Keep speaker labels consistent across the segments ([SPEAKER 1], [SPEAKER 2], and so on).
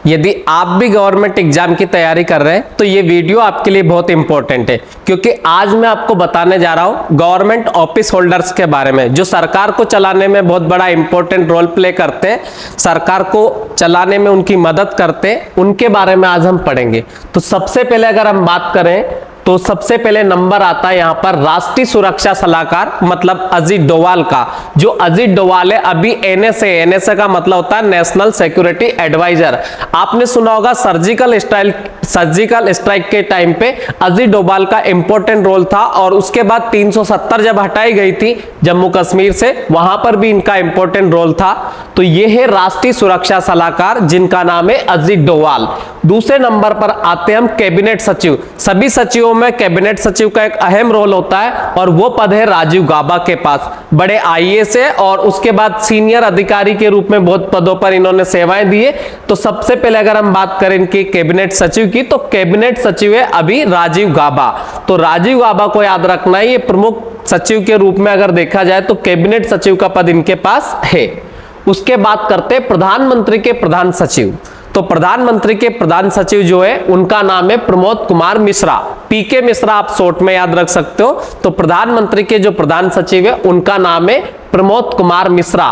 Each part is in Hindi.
[SPEAKER 1] यदि आप भी गवर्नमेंट एग्जाम की तैयारी कर रहे हैं तो ये वीडियो आपके लिए बहुत इंपॉर्टेंट है, क्योंकि आज मैं आपको बताने जा रहा हूं गवर्नमेंट ऑफिस होल्डर्स के बारे में, जो सरकार को चलाने में बहुत बड़ा इंपॉर्टेंट रोल प्ले करते हैं, सरकार को चलाने में उनकी मदद करते हैं, उनके बारे में आज हम पढ़ेंगे। तो सबसे पहले अगर हम बात करें तो सबसे पहले नंबर आता है यहां पर राष्ट्रीय सुरक्षा सलाहकार, मतलब अजीत डोवाल का। जो अजीत डोवाल है अभी एनएसए का मतलब होता है नेशनल सिक्योरिटी एडवाइजर। आपने सुना होगा सर्जिकल स्ट्राइक के टाइम पे अजीत डोवाल का इंपॉर्टेंट रोल था, और उसके बाद 370 जब हटाई गई थी जम्मू कश्मीर से, वहां पर भी इनका इंपॉर्टेंट रोल था। तो ये है राष्ट्रीय सुरक्षा सलाहकार, जिनका नाम है अजीत डोवाल। दूसरे नंबर पर आते हैं हम कैबिनेट सचिव। सभी सचिवों में कैबिनेट सचिव का एक अहम रोल होता है, और वो पद है राजीव गाबा के पास। बड़े आईएएस है और उसके बाद सीनियर अधिकारी के रूप में बहुत पदों पर इन्होंने सेवाएं दी है। तो सबसे पहले अगर हम बात करें इनकी कैबिनेट सचिव की, तो कैबिनेट सचिव है अभी राजीव गाबा। तो राजीव गाबा को याद रखना है, ये प्रमुख सचिव के रूप में अगर देखा जाए तो कैबिनेट सचिव का पद इनके पास है। उसके बाद करते हैं प्रधानमंत्री के प्रधान सचिव। तो प्रधानमंत्री के प्रधान सचिव जो है उनका नाम है प्रमोद कुमार मिश्रा, पीके मिश्रा आप शॉर्ट में याद रख सकते हो। तो प्रधानमंत्री के जो प्रधान सचिव है उनका नाम है प्रमोद कुमार मिश्रा।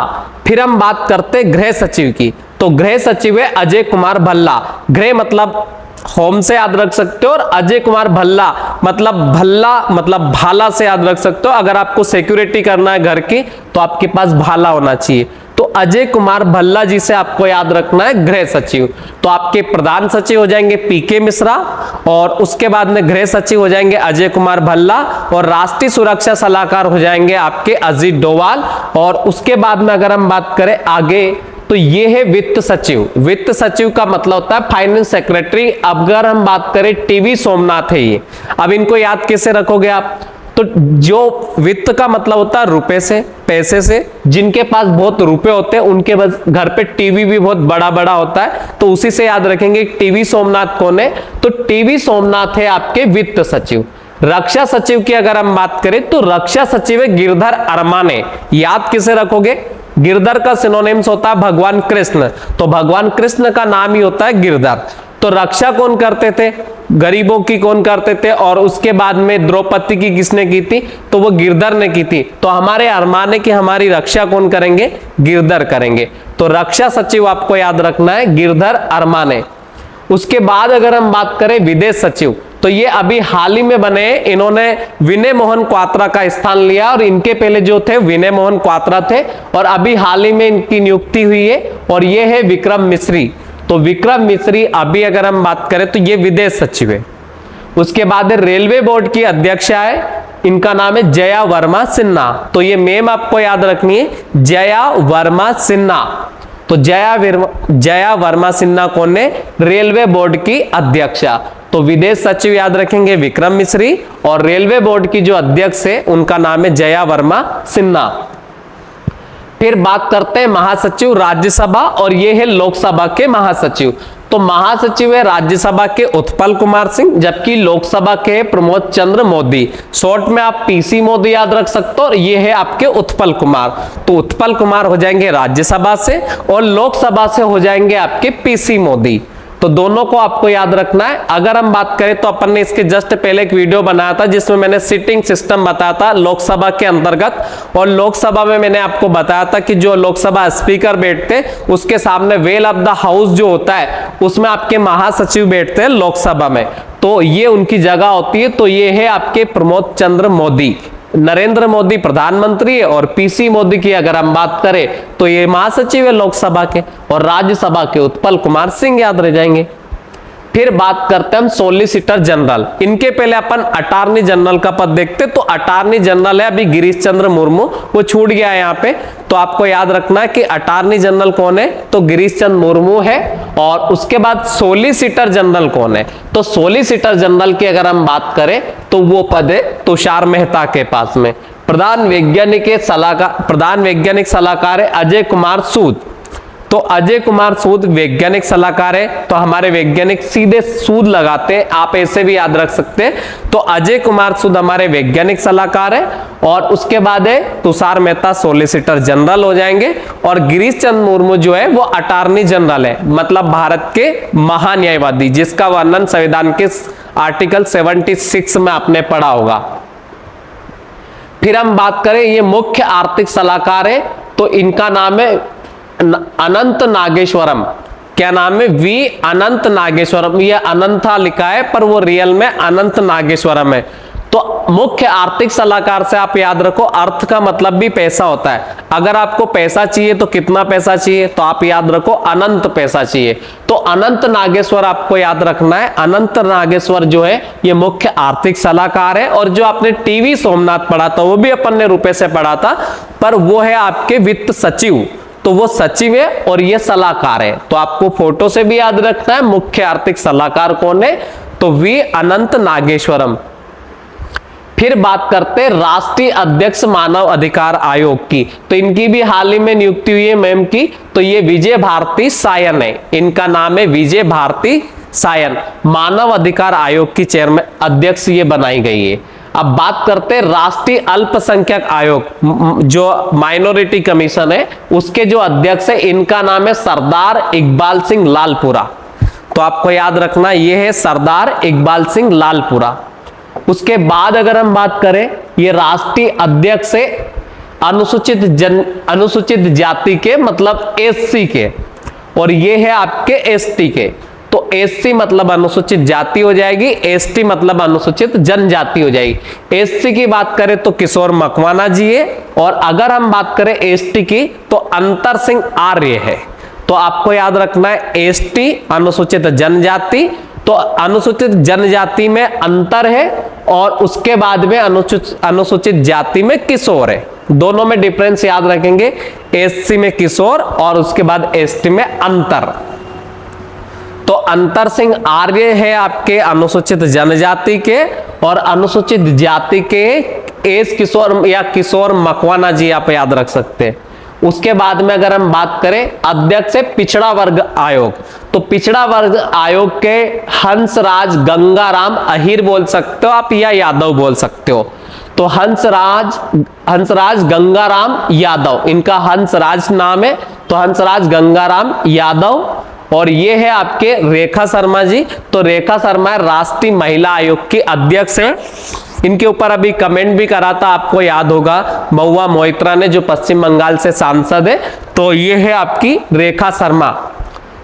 [SPEAKER 1] फिर हम बात करते हैं गृह सचिव की। तो गृह सचिव है अजय कुमार भल्ला। गृह मतलब होम से याद रख सकते हो, और अजय कुमार भल्ला मतलब भाला से याद रख सकते हो। अगर आपको सिक्योरिटी करना है घर की तो आपके पास भाला होना चाहिए। तो अजय कुमार भल्ला जी से आपको याद रखना है गृह सचिव। तो आपके प्रधान सचिव हो जाएंगे पीके मिश्रा, और उसके बाद में गृह सचिव हो जाएंगे अजय कुमार भल्ला, और राष्ट्रीय सुरक्षा सलाहकार हो जाएंगे आपके अजीत डोवाल। और उसके बाद में अगर हम बात करें आगे, तो ये है वित्त सचिव। वित्त सचिव का मतलब होता है फाइनेंस सेक्रेटरी। अगर हम बात करें टीवी सोमनाथ है ये। अब इनको याद कैसे रखोगे आप? तो जो वित्त का मतलब होता है रुपए से, पैसे से, जिनके पास बहुत रुपए होते हैं उनके घर पे टीवी भी बहुत बड़ा बड़ा होता है, तो उसी से याद रखेंगे टीवी सोमनाथ कौन है। तो टीवी सोमनाथ है आपके वित्त सचिव। रक्षा सचिव की अगर हम बात करें तो रक्षा सचिव है गिरधर अरमाने। याद किसे रखोगे? गिरधर का सिनोनिम्स होता है भगवान कृष्ण, तो भगवान कृष्ण का नाम ही होता है गिरधर। तो रक्षा कौन करते थे? गरीबों की कौन करते थे? और उसके बाद में द्रौपदी की किसने की थी? तो वो गिरधर ने की थी। तो हमारे अरमाने की हमारी रक्षा कौन करेंगे? गिरधर करेंगे। तो रक्षा सचिव आपको याद रखना है गिरधर अरमाने। उसके बाद अगर हम बात करें विदेश सचिव, तो ये अभी हाल ही में बने, इन्होंने विनय मोहन क्वात्रा का स्थान लिया, और इनके पहले जो थे विनय मोहन क्वात्रा थे, और अभी हाल ही में इनकी नियुक्ति हुई है, और ये है विक्रम मिश्री। तो विक्रम मिश्री अभी अगर हम बात करें तो ये विदेश सचिव है। उसके बाद रेलवे बोर्ड की अध्यक्षा है, इनका नाम है जया वर्मा सिन्हा। तो ये मेम आपको याद रखनी है, जया वर्मा सिन्हा। तो जया वर्मा सिन्हा कौन है? रेलवे बोर्ड की अध्यक्षा। तो विदेश सचिव याद रखेंगे विक्रम मिश्री, और रेलवे बोर्ड की जो अध्यक्ष है उनका नाम है जया वर्मा सिन्हा। फिर बात करते हैं महासचिव राज्यसभा, और ये है लोकसभा के महासचिव। तो महासचिव है राज्यसभा के उत्पल कुमार सिंह, जबकि लोकसभा के प्रमोद चंद्र मोदी। शॉर्ट में आप पीसी मोदी याद रख सकते हो, और ये है आपके उत्पल कुमार। तो उत्पल कुमार हो जाएंगे राज्यसभा से, और लोकसभा से हो जाएंगे आपके पीसी मोदी। तो दोनों को आपको याद रखना है। अगर हम बात करें तो अपन ने इसके जस्ट पहले एक वीडियो बनाया था जिसमें मैंने सिटिंग सिस्टम बताया था लोकसभा के अंतर्गत, और लोकसभा में मैंने आपको बताया था कि जो लोकसभा स्पीकर बैठते उसके सामने वेल ऑफ द हाउस जो होता है उसमें आपके महासचिव बैठते हैं लोकसभा में, तो ये उनकी जगह होती है। तो ये है आपके प्रमोद चंद्र मोदी। नरेंद्र मोदी प्रधानमंत्री है, और पीसी मोदी की अगर हम बात करें तो ये महासचिव है लोकसभा के, और राज्यसभा के उत्पल कुमार सिंह याद रह जाएंगे। फिर बात करते हैं हम सॉलिसिटर जनरल। इनके पहले अपन अटॉर्नी जनरल का पद देखते। तो अटॉर्नी जनरल है अभी गिरीश चंद्र मुर्मू, वो छूट गया है यहाँ पे। तो आपको याद रखना है कि अटॉर्नी जनरल कौन है? तो गिरीश चंद्र मुर्मू है। और उसके बाद सॉलिसिटर जनरल कौन है? तो सॉलिसिटर जनरल की अगर हम बात करें तो वो पद है तुषार मेहता के पास में। प्रधान वैज्ञानिक सलाहकार है अजय कुमार सूद। तो अजय कुमार सूद वैज्ञानिक सलाहकार है, तो हमारे वैज्ञानिक सीधे सूद लगाते हैं, आप ऐसे भी याद रख सकते हैं। तो अजय कुमार सूद हमारे वैज्ञानिक सलाहकार है, और उसके बाद है तुषार मेहता सॉलिसिटर जनरल हो जाएंगे, और गिरीश चंद्र मुर्मू जो है वो अटॉर्नी जनरल है, मतलब भारत के महान्यायवादी, जिसका वर्णन संविधान के आर्टिकल 76 में आपने पढ़ा होगा। फिर हम बात करें ये मुख्य आर्थिक सलाहकार है, तो इनका नाम है अनंत नागेश्वरम। क्या नाम है? वी अनंत नागेश्वरम। ये अनंता लिखा है पर वो रियल में अनंत नागेश्वरम है। तो मुख्य आर्थिक सलाहकार से आप याद रखो, अर्थ का मतलब भी पैसा होता है। अगर आपको पैसा चाहिए तो कितना पैसा चाहिए, तो आप याद रखो अनंत पैसा चाहिए। तो अनंत नागेश्वर आपको याद रखना है। अनंत नागेश्वर जो है ये मुख्य आर्थिक सलाहकार है, और जो आपने टीवी सोमनाथ पढ़ा था वो भी अपन ने रुपए से पढ़ा था, पर वो है आपके वित्त सचिव। तो वो सचिव है और ये सलाहकार है। तो आपको फोटो से भी याद रखना है मुख्य आर्थिक सलाहकार कौन है, तो वी अनंत नागेश्वरम। फिर बात करते हैं राष्ट्रीय अध्यक्ष मानव अधिकार आयोग की, तो इनकी भी हाल ही में नियुक्ति हुई है मैम की, तो ये विजय भारती सायन है। इनका नाम है विजय भारती सायन। मानव अधिकार आयोग की चेयरमैन अध्यक्ष ये बनाई गई है। अब बात करते हैं राष्ट्रीय अल्पसंख्यक आयोग, जो माइनॉरिटी कमीशन है, उसके जो अध्यक्ष है इनका नाम है सरदार इकबाल सिंह लालपुरा। तो आपको याद रखना ये है सरदार इकबाल सिंह लालपुरा। उसके बाद अगर हम बात करें, ये राष्ट्रीय अध्यक्ष है अनुसूचित जाति के, मतलब एससी के, और ये है आपके एसटी के। तो एससी मतलब अनुसूचित जाति हो जाएगी, एसटी मतलब अनुसूचित जनजाति हो जाएगी। एससी की बात करें तो किशोर मकवाना जी है, और अगर हम बात करें एसटी की तो अंतर सिंह आर्य है। तो आपको याद रखना है एसटी अनुसूचित जनजाति, तो अनुसूचित जनजाति में अंतर है, और उसके बाद में अनुसूचित जाति में किशोर है। दोनों में डिफरेंस याद रखेंगे, एससी में किशोर और उसके बाद एसटी में अंतर। तो अंतर सिंह आर्य है आपके अनुसूचित जनजाति के, और अनुसूचित जाति के एस किशोर या किशोर मकवाना जी आप याद रख सकते हैं। उसके बाद में अगर हम बात करें अध्यक्ष है पिछड़ा वर्ग आयोग, तो पिछड़ा वर्ग आयोग के हंसराज गंगाराम अहिर बोल सकते हो आप, या यादव बोल सकते हो। तो हंसराज गंगाराम यादव, इनका हंसराज नाम है, तो हंसराज गंगाराम यादव। और ये है आपके रेखा शर्मा जी, तो रेखा शर्मा राष्ट्रीय महिला आयोग की अध्यक्ष है। इनके ऊपर अभी कमेंट भी करा था, आपको याद होगा, महुआ मोइत्रा ने, जो पश्चिम बंगाल से सांसद है। तो ये है आपकी रेखा शर्मा।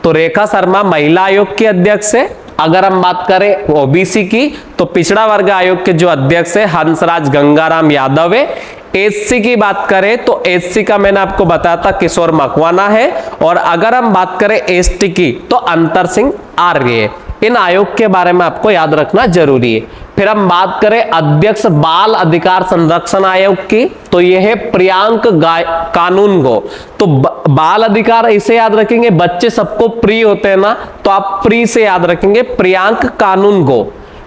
[SPEAKER 1] तो रेखा शर्मा महिला आयोग की अध्यक्ष है। अगर हम बात करें ओबीसी की, तो पिछड़ा वर्ग आयोग के जो अध्यक्ष है हंसराज गंगाराम यादव है। एससी की बात करें तो एससी का मैंने आपको बताया था किशोर मकवाना है, और अगर हम बात करें एसटी की तो अंतर सिंह आर्य है। इन आयोग के बारे में आपको याद रखना जरूरी है। फिर हम बात करें अध्यक्ष बाल अधिकार संरक्षण आयोग की, तो यह है प्रियांक कानूनगो। तो बाल अधिकार इसे याद रखेंगे, बच्चे सबको प्रिय होते हैं ना, तो आप प्रिय से याद रखेंगे प्रियांक कानूनगो।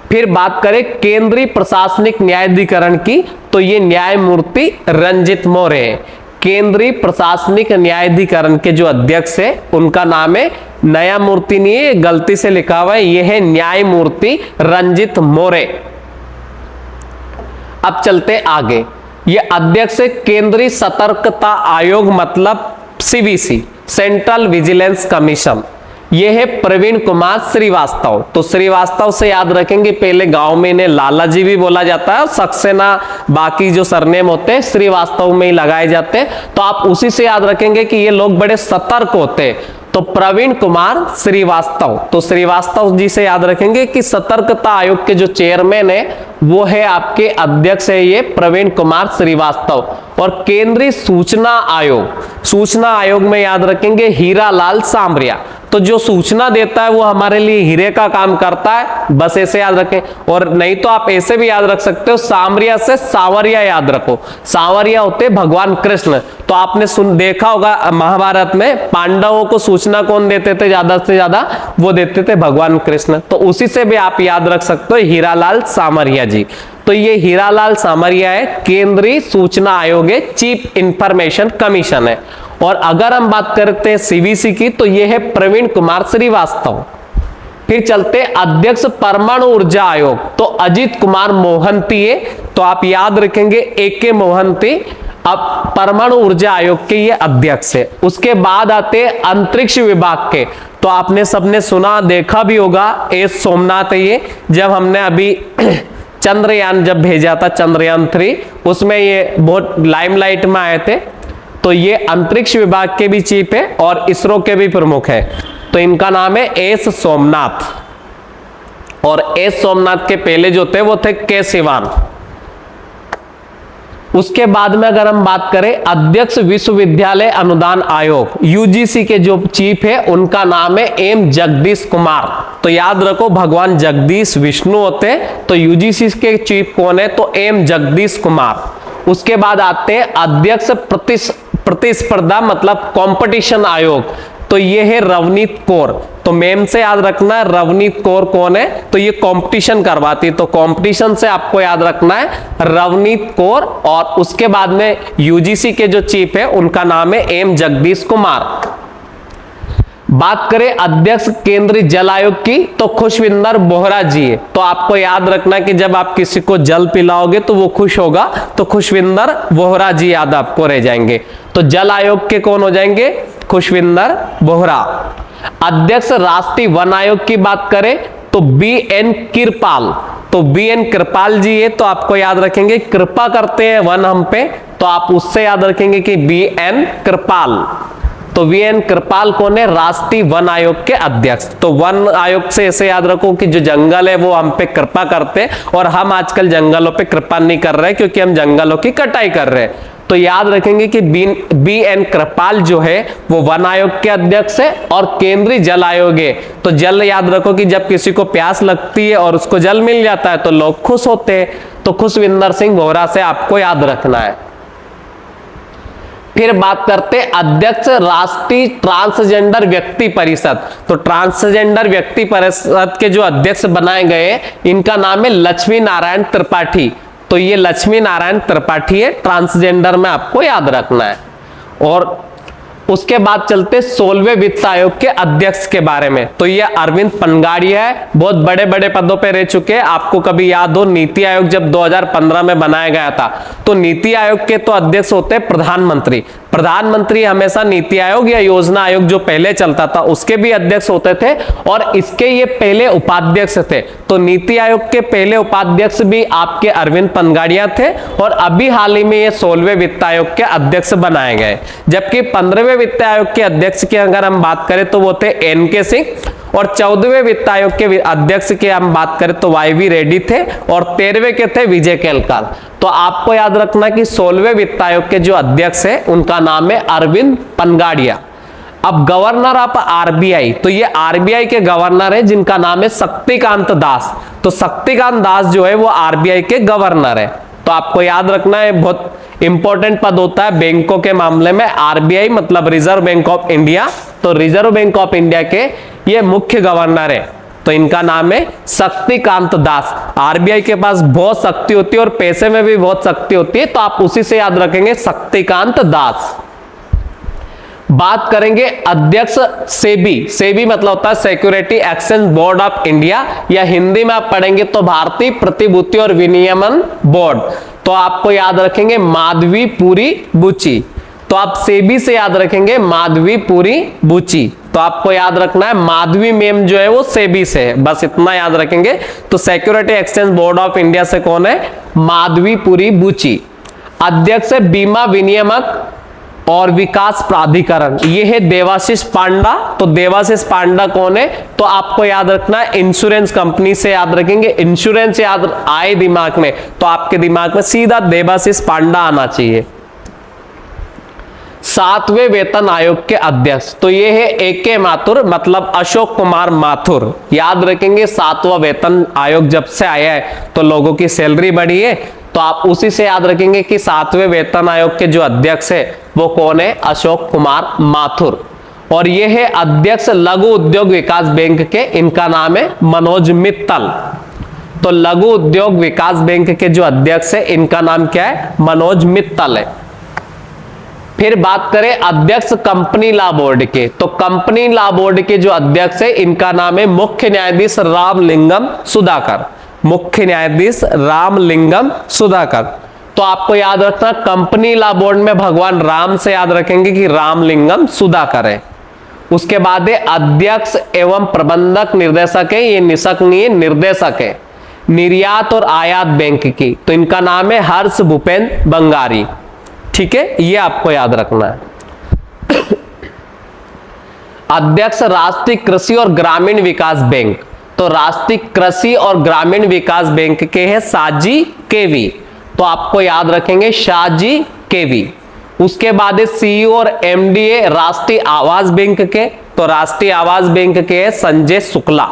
[SPEAKER 1] फिर बात करें केंद्रीय प्रशासनिक न्यायाधिकरण की, तो ये न्यायमूर्ति रंजित मौर्य है। केंद्रीय प्रशासनिक न्यायाधिकरण के जो अध्यक्ष है उनका नाम है, नया मूर्ति नहीं है, गलती से लिखा हुआ है, यह है न्यायमूर्ति रंजित मौर्य। अब चलते आगे, ये अध्यक्ष है केंद्रीय सतर्कता आयोग, मतलब सीवीसी, सेंट्रल विजिलेंस कमीशन। ये है प्रवीण कुमार श्रीवास्तव। तो श्रीवास्तव से याद रखेंगे, पहले गांव में इन्हें लाला जी भी बोला जाता है, सक्सेना बाकी जो सरनेम होते हैं श्रीवास्तव में ही लगाए जाते हैं, तो आप उसी से याद रखेंगे कि ये लोग बड़े सतर्क होते हैं। तो प्रवीण कुमार श्रीवास्तव, तो श्रीवास्तव जी से याद रखेंगे कि सतर्कता आयोग के जो चेयरमैन है वो है आपके अध्यक्ष है ये प्रवीण कुमार श्रीवास्तव। और केंद्रीय सूचना आयोग में याद रखेंगे हीरालाल सामरिया। तो जो सूचना देता है वो हमारे लिए हीरे का काम करता है, बस ऐसे याद रखें। और नहीं तो आप ऐसे भी याद रख सकते हो, सामरिया से सावरिया याद रखो। सावरिया होते भगवान कृष्ण। तो आपने देखा होगा महाभारत में पांडवों को सूचना कौन देते थे ज्यादा से ज्यादा, वो देते थे भगवान कृष्ण। तो उसी से भी आप याद रख सकते हो हीरालाल सामरिया जी। तो ये हीरालाल सामरिया है, केंद्रीय सूचना आयोग है, चीफ इंफॉर्मेशन कमीशन है। और अगर हम बात करते हैं सीवीसी की तो ये है प्रवीण कुमार श्रीवास्तव। फिर चलते अध्यक्ष परमाणु ऊर्जा आयोग, तो अजीत कुमार मोहंती है, तो आप याद रखेंगे AK मोहंती अब परमाणु ऊर्जा आयोग के ये अध्यक्ष है। उसके बाद आते अंतरिक्ष विभाग के, तो आपने सबने सुना देखा भी होगा एस सोमनाथ है ये, जब हमने अभी चंद्रयान जब भेजा था चंद्रयान 3, उसमें ये बहुत लाइमलाइट में आए थे। तो ये अंतरिक्ष विभाग के भी चीफ है और इसरो के भी प्रमुख है, तो इनका नाम है एस सोमनाथ। और एस सोमनाथ के पहले जो थे वो थे के सिवान। उसके बाद में अगर हम बात करें अध्यक्ष विश्वविद्यालय अनुदान आयोग UGC के जो चीफ है उनका नाम है एम जगदीश कुमार। तो याद रखो भगवान जगदीश विष्णु होते हैं, तो UGC के चीफ कौन है, तो एम जगदीश कुमार। उसके बाद आते हैं अध्यक्ष प्रतिस्पर्धा मतलब कंपटीशन आयोग, तो ये है रवनीत कौर। तो मेम से याद रखना है रवनीत कौर कौन है, तो ये कंपटीशन करवाती है, तो कंपटीशन से आपको याद रखना है रवनीत कौर। और उसके बाद में UGC के जो चीफ है उनका नाम है एम जगदीश कुमार। बात करें अध्यक्ष केंद्रीय जल आयोग की, तो खुशविंदर बोहरा जी है। तो आपको याद रखना कि जब आप किसी को जल पिलाओगे तो वो खुश होगा, तो खुशविंदर बोहरा जी याद आपको रह जाएंगे। तो जल आयोग के कौन हो जाएंगे, खुशविंदर बोहरा। अध्यक्ष राष्ट्रीय वन आयोग की बात करें तो BN कृपाल, तो BN कृपाल जी है, तो आपको याद रखेंगे कृपा करते हैं वन हम पे, तो आप उससे याद रखेंगे कि BN कृपाल। तो VN कृपाल कौन है, राष्ट्रीय वन आयोग के अध्यक्ष। तो वन आयोग से ऐसे याद रखो कि जो जंगल है वो हम पे कृपा करते हैं, और हम आजकल जंगलों पे कृपा नहीं कर रहे हैं क्योंकि हम जंगलों की कटाई कर रहे हैं। तो याद रखेंगे कि BN कृपाल जो है वो वन आयोग के अध्यक्ष है और केंद्रीय जल आयोग है। तो जल याद रखो कि जब किसी को प्यास लगती है और उसको जल मिल जाता है तो लोग खुश होते हैं, तो खुशविंदर सिंह बोहरा से आपको याद रखना है। फिर बात करते हैं अध्यक्ष राष्ट्रीय ट्रांसजेंडर व्यक्ति परिषद, तो ट्रांसजेंडर व्यक्ति परिषद के जो अध्यक्ष बनाए गए इनका नाम है लक्ष्मी नारायण त्रिपाठी। तो ये लक्ष्मी नारायण त्रिपाठी है, ट्रांसजेंडर में आपको याद रखना है। और उसके बाद चलते 16वें वित्त आयोग के अध्यक्ष के बारे में, तो ये अरविंद पनगाड़िया है, बहुत बड़े बड़े पदों पे रह चुके हैं। आपको कभी याद हो नीति आयोग जब 2015 में बनाया गया था, तो नीति आयोग के तो अध्यक्ष होते हैं प्रधानमंत्री। प्रधानमंत्री हमेशा नीति आयोग या योजना आयोग जो पहले चलता था उसके भी अध्यक्ष होते थे, और इसके ये पहले उपाध्यक्ष थे। तो नीति आयोग के पहले उपाध्यक्ष भी आपके अरविंद पनगाड़िया थे, और अभी हाल ही में ये 16वें वित्त आयोग के अध्यक्ष बनाए गए। जबकि 15वें वित्त आयोग के अध्यक्ष की अगर हम बात करें तो वो थे NK सिंह, और 14वें वित्त आयोग के अध्यक्ष की हम बात करें तो YV रेड्डी थे, और 13वें के थे विजय केलकर। तो आपको याद रखना कि 16वें वित्त आयोग के जो अध्यक्ष है उनका नाम है अरविंद पनगाड़िया। अब गवर्नर ऑफ RBI, तो ये RBI के गवर्नर है जिनका नाम है शक्तिकांत दास। तो शक्तिकांत दास जो है वो RBI के गवर्नर है। तो आपको याद रखना है बहुत इंपॉर्टेंट पद होता है बैंकों के मामले में। RBI मतलब रिजर्व बैंक ऑफ इंडिया, तो रिजर्व बैंक ऑफ इंडिया के ये मुख्य गवर्नर है, तो इनका नाम है शक्तिकांत दास। RBI के पास बहुत शक्ति होती है और पैसे में भी बहुत शक्ति होती है, तो आप उसी से याद रखेंगे शक्तिकांत दास। बात करेंगे अध्यक्ष सेबी मतलब होता है security exchange board of India, या हिंदी में आप पढ़ेंगे तो भारतीय प्रतिभूति और विनियमन बोर्ड। तो आपको याद रखेंगे माधवीपुरी बुची। तो आप सेबी से याद रखेंगे माधवीपुरी बुची। तो आपको याद रखना है माधवी मेम जो है वो सेबी से है, बस इतना याद रखेंगे। तो security exchange board of India से कौन है, माधवीपुरी बुची। अध्यक्ष बीमा विनियामक और विकास प्राधिकरण, ये है देवाशीष पांडा। तो देवाशीष पांडा कौन है, तो आपको याद रखना है इंश्योरेंस कंपनी से याद रखेंगे। इंश्योरेंस याद आए दिमाग में तो आपके दिमाग में सीधा देवाशीष पांडा आना चाहिए। 7वें वेतन आयोग के अध्यक्ष, तो ये है AK माथुर मतलब अशोक कुमार माथुर। याद रखेंगे 7वां वेतन आयोग जब से आया है तो लोगों की सैलरी बढ़ी है, तो आप उसी से याद रखेंगे कि 7वें वेतन आयोग के जो अध्यक्ष है वो कौन है, अशोक कुमार माथुर। और ये है अध्यक्ष लघु उद्योग विकास बैंक के, इनका नाम है मनोज मित्तल। तो लघु उद्योग विकास बैंक के जो अध्यक्ष है इनका नाम क्या है, मनोज मित्तल है। फिर बात करें अध्यक्ष कंपनी लॉ बोर्ड के, तो कंपनी लॉ बोर्ड के जो अध्यक्ष है इनका नाम है मुख्य न्यायाधीश रामलिंगम सुधाकर। मुख्य न्यायाधीश रामलिंगम सुधाकर। तो आपको याद रखना कंपनी लॉ बोर्ड में भगवान राम से याद रखेंगे कि रामलिंगम सुधाकर है। उसके बाद है अध्यक्ष एवं प्रबंधक निर्देशक है, ये निष्क्रिय निर्देशक है निर्यात और आयात बैंक की, तो इनका नाम है हर्ष भूपेंद्र बंगारी। ठीक है, ये आपको याद रखना है। अध्यक्ष राष्ट्रीय कृषि और ग्रामीण विकास बैंक, तो राष्ट्रीय कृषि और ग्रामीण विकास बैंक के हैं साजी केवी, तो आपको याद रखेंगे शाहजी केवी। उसके बाद सीईओ और एमडीए राष्ट्रीय आवास बैंक के, तो राष्ट्रीय आवास बैंक के हैं संजय शुक्ला।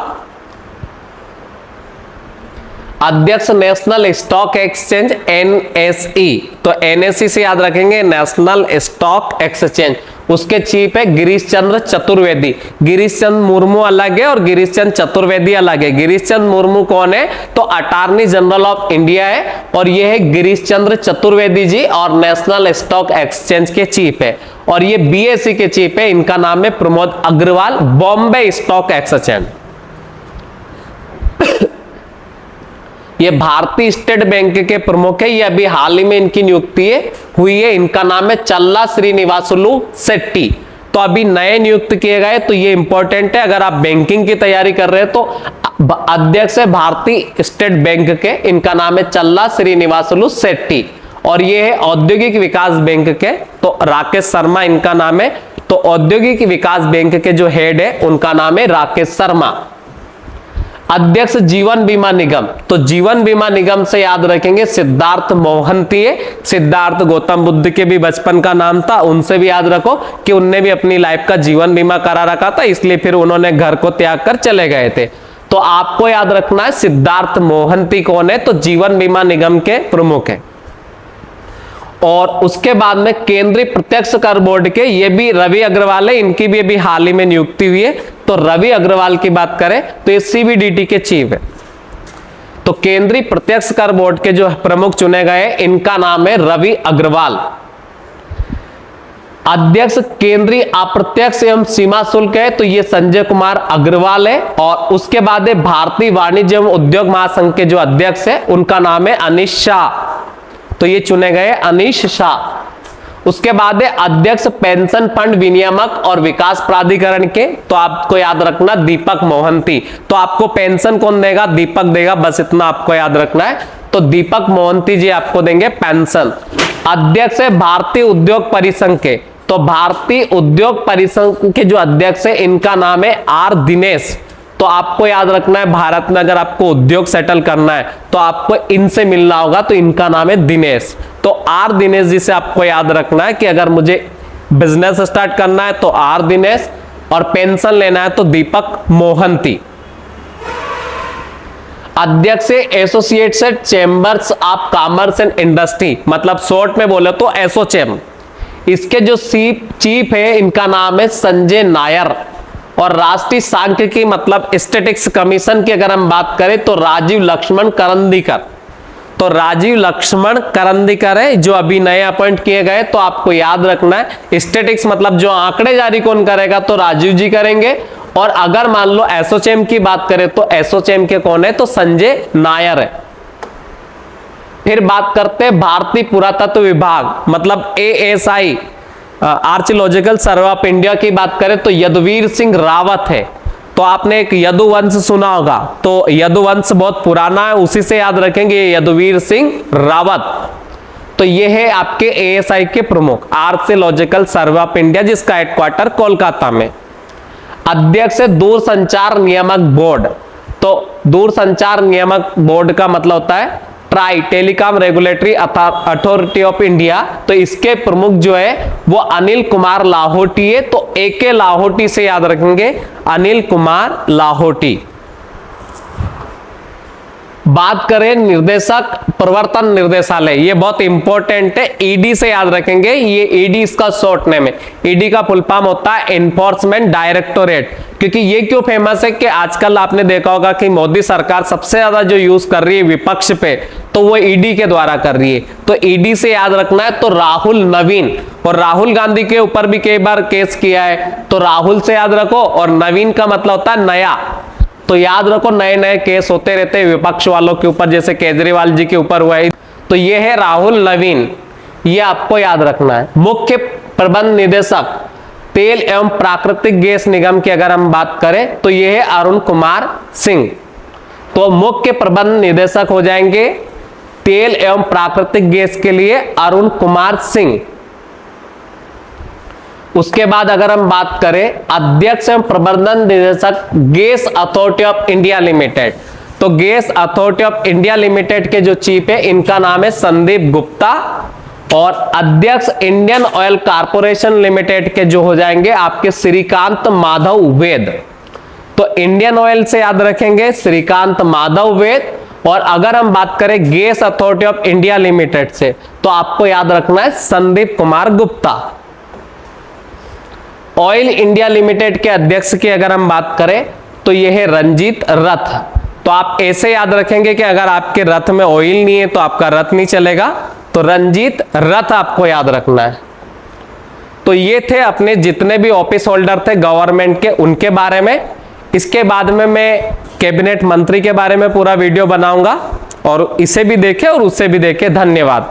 [SPEAKER 1] अध्यक्ष नेशनल स्टॉक एक्सचेंज एनएसई, तो एनएसई से याद रखेंगे नेशनल स्टॉक एक्सचेंज, उसके चीफ है गिरीश चंद्र चतुर्वेदी। गिरीश चंद्र मुर्मू अलग है और गिरीश चंद्र चतुर्वेदी अलग है। गिरीश चंद्र मुर्मू कौन है, तो अटॉर्नी जनरल ऑफ इंडिया है, और ये है गिरीश चंद्र चतुर्वेदी जी, और नेशनल स्टॉक एक्सचेंज के चीफ है, और ये बीएसई के चीफ है, इनका नाम है प्रमोद अग्रवाल, बॉम्बे स्टॉक एक्सचेंज। ये भारतीय स्टेट बैंक के प्रमुख है, ये अभी हाल ही में इनकी नियुक्ति हुई है, इनका नाम है चल्ला श्रीनिवासुलु शेट्टी। तो अभी नए नियुक्त किए गए, तो ये इंपॉर्टेंट है अगर आप बैंकिंग की तैयारी कर रहे हैं। तो अध्यक्ष है भारतीय स्टेट बैंक के, इनका नाम है चल्ला श्रीनिवासुलु शेट्टी, और ये है औद्योगिक विकास बैंक के, तो राकेश शर्मा इनका नाम है। तो औद्योगिक विकास बैंक के जो हेड है उनका नाम है राकेश शर्मा। अध्यक्ष जीवन बीमा निगम, तो जीवन बीमा निगम से याद रखेंगे सिद्धार्थ मोहंती है। सिद्धार्थ गौतम बुद्ध के भी बचपन का नाम था, उनसे भी याद रखो कि उनने भी अपनी लाइफ का जीवन बीमा करा रखा था, इसलिए फिर उन्होंने घर को त्याग कर चले गए थे। तो आपको याद रखना है सिद्धार्थ मोहंती कौन है, तो जीवन बीमा निगम के प्रमुख है। और उसके बाद में केंद्रीय प्रत्यक्ष कर बोर्ड के, ये भी रवि अग्रवाल है, इनकी भी अभी हाल ही में नियुक्ति हुई है। तो रवि अग्रवाल की बात करें तो ये सीबीडीटी के चीफ है। तो केंद्रीय प्रत्यक्ष कर बोर्ड के जो प्रमुख चुने गए इनका नाम है रवि अग्रवाल। अध्यक्ष केंद्रीय अप्रत्यक्ष एवं सीमा शुल्क है, तो ये संजय कुमार अग्रवाल है। और उसके बाद है भारतीय वाणिज्य एवं उद्योग महासंघ के जो अध्यक्ष है उनका नाम है अनीश शाह, तो ये चुने गए अनीश शाह। उसके बाद है अध्यक्ष पेंशन फंड विनियामक और विकास प्राधिकरण के, तो आपको याद रखना दीपक मोहंती। तो आपको पेंशन कौन देगा, दीपक देगा, बस इतना आपको याद रखना है। तो दीपक मोहंती जी आपको देंगे पेंशन। अध्यक्ष है भारतीय उद्योग परिसंघ के, तो भारतीय उद्योग परिसंघ के जो अध्यक्ष है इनका नाम है आर दिनेश। तो आपको याद रखना है भारत में अगर आपको उद्योग सेटल करना है तो आपको इनसे मिलना होगा, तो इनका नाम है दिनेश। तो आर दिनेश जी से आपको याद रखना है कि अगर मुझे बिजनेस स्टार्ट करना है तो आर दिनेश, और पेंशन लेना है तो दीपक मोहंती। अध्यक्ष associates chambers of commerce and industry, मतलब शॉर्ट में बोले तो एसोचैम। इसके जो चीफ है इनका नाम है संजय नायर। और राष्ट्रीय सांख्यिकी मतलब स्टैटिस्टिक्स कमीशन की अगर हम बात करें तो राजीव लक्ष्मण करंदीकर। तो राजीव लक्ष्मण करंदीकर है जो अभी नए अपॉइंट किए गए। तो आपको याद रखना है स्टैटिस्टिक्स मतलब जो आंकड़े जारी कौन करेगा, तो राजीव जी करेंगे। और अगर मान लो एसोचैम की बात करें तो एसोचैम के कौन है, तो संजय नायर है। फिर बात करते हैं भारतीय पुरातत्व विभाग मतलब ASI archaeological survey of India की बात करें तो यदुवीर सिंह रावत है। तो आपने एक यदुवंश सुना होगा, तो यदुवंश बहुत पुराना है, उसी से याद रखेंगे यदुवीर सिंह रावत। तो ये है आपके ASI के प्रमुख आर्कियोलॉजिकल सर्वे ऑफ इंडिया, जिसका हेडक्वार्टर कोलकाता में। अध्यक्ष है दूरसंचार नियामक बोर्ड। तो दूरसंचार नियामक बोर्ड का मतलब होता है try telecom regulatory authority of India. तो इसके प्रमुख जो है वो अनिल कुमार लाहोटी है। तो AK लाहोटी से याद रखेंगे अनिल कुमार लाहोटी। बात करें निर्देशक प्रवर्तन निर्देशालय, ये बहुत इंपॉर्टेंट है, ईडी से याद रखेंगे, ये ईडी इसका शॉर्ट नेम है। ईडी का फुल फॉर्म होता है एनफोर्समेंट डायरेक्टोरेट। क्योंकि ये क्यों फेमस है कि आजकल आपने देखा होगा कि मोदी सरकार सबसे ज्यादा जो यूज कर रही है विपक्ष पे, तो वो ईडी के द्वारा कर रही है। तो ईडी से याद रखना है। तो राहुल नवीन, और राहुल गांधी के ऊपर भी कई बार केस किया है, तो राहुल से याद रखो, और नवीन का मतलब होता है नया। तो याद रखो, नए नए केस होते रहते हैं विपक्ष वालों के ऊपर, जैसे केजरीवाल जी के ऊपर हुआ है। तो ये है राहुल नवीन, ये आपको याद रखना है। मुख्य प्रबंध निदेशक तेल एवं प्राकृतिक गैस निगम की अगर हम बात करें तो ये है अरुण कुमार सिंह। तो मुख्य प्रबंध निदेशक हो जाएंगे तेल एवं प्राकृतिक गैस के लिए अरुण कुमार सिंह। उसके बाद अगर हम बात करें अध्यक्ष एवं प्रबंधन निदेशक Gas Authority of India Limited, तो Gas Authority of India Limited के जो चीफ है इनका नाम है संदीप गुप्ता। और अध्यक्ष इंडियन ऑयल कॉर्पोरेशन लिमिटेड के जो हो जाएंगे आपके श्रीकांत माधव वेद। तो इंडियन ऑयल से याद रखेंगे श्रीकांत माधव वेद। और अगर हम बात करें gas Authority of India limited से, तो आपको याद रखना है Sandeep Kumar Gupta. Oil India Limited के अध्यक्ष की अगर हम बात करें तो यह है रंजीत रथ। तो आप ऐसे याद रखेंगे कि अगर आपके रथ में ऑयल नहीं है तो आपका रथ नहीं चलेगा, तो रंजीत रथ आपको याद रखना है। तो ये थे अपने जितने भी ऑफिस होल्डर थे गवर्नमेंट के, उनके बारे में। इसके बाद में मैं कैबिनेट मंत्री के बारे में पूरा वीडियो बनाऊंगा, और इसे भी देखें और उसे भी देखें। धन्यवाद।